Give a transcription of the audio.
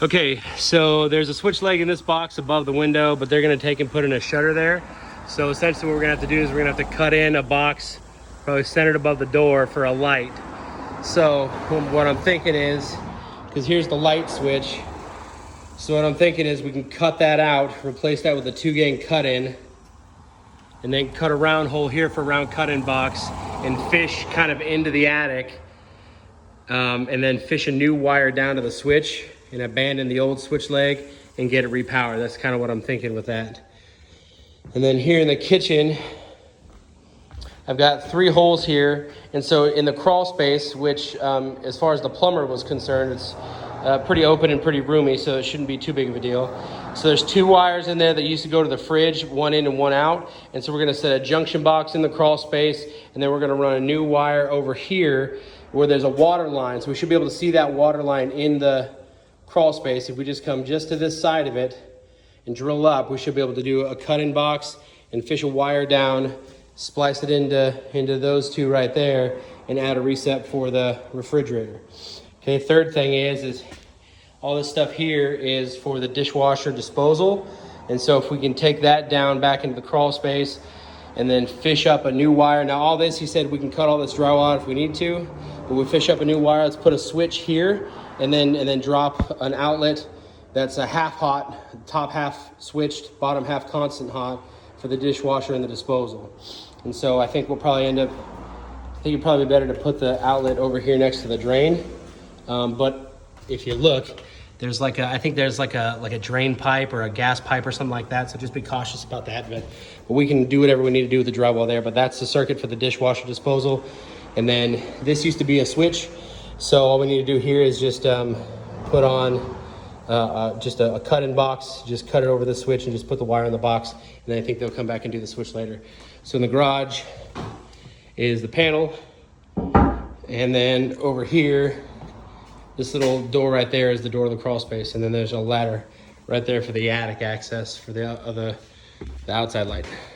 Okay, so there's a switch leg in this box above the window, but they're gonna take and put in a shutter there. So essentially what we're gonna have to do is we're gonna have to cut in a box probably centered above the door for a light. So what I'm thinking is, because here's the light switch, so what I'm thinking is we can cut that out, replace that with a 2-gang cut-in, and then cut a round hole here for a round cut-in box and fish kind of into the attic, and then fish a new wire down to the switch and abandon the old switch leg and get it repowered. That's kind of what I'm thinking with that. And then here in the kitchen, I've got 3 holes here. And so in the crawl space, which as far as the plumber was concerned, it's pretty open and pretty roomy, so it shouldn't be too big of a deal. So there's 2 wires in there that used to go to the fridge, 1 in and 1 out. And so we're gonna set a junction box in the crawl space, and then we're gonna run a new wire over here where there's a water line. So we should be able to see that water line in the crawl space. If we just come just to this side of it and drill up, we should be able to do a cut-in box and fish a wire down, splice it into those 2 right there, and add a reset for the refrigerator. Okay, third thing is all this stuff here is for the dishwasher disposal. And so if we can take that down back into the crawl space and then fish up a new wire. Now all this, he said we can cut all this drywall out if we need to, but we fish up a new wire. Let's put a switch here and then drop an outlet that's a half hot, top half switched, bottom half constant hot for the dishwasher and the disposal. And so I think we'll probably end up, I think it'd probably be better to put the outlet over here next to the drain. But if you look, there's like I think there's like a drain pipe or a gas pipe or something like that. So just be cautious about that. But we can do whatever we need to do with the drywall there. But that's the circuit for the dishwasher disposal. And then this used to be a switch. So all we need to do here is just put on just a cut-in box. Just cut it over the switch and just put the wire in the box. And then I think they'll come back and do the switch later. So in the garage is the panel. And then over here, this little door right there is the door of the crawl space, and then there's a ladder right there for the attic access for the outside light.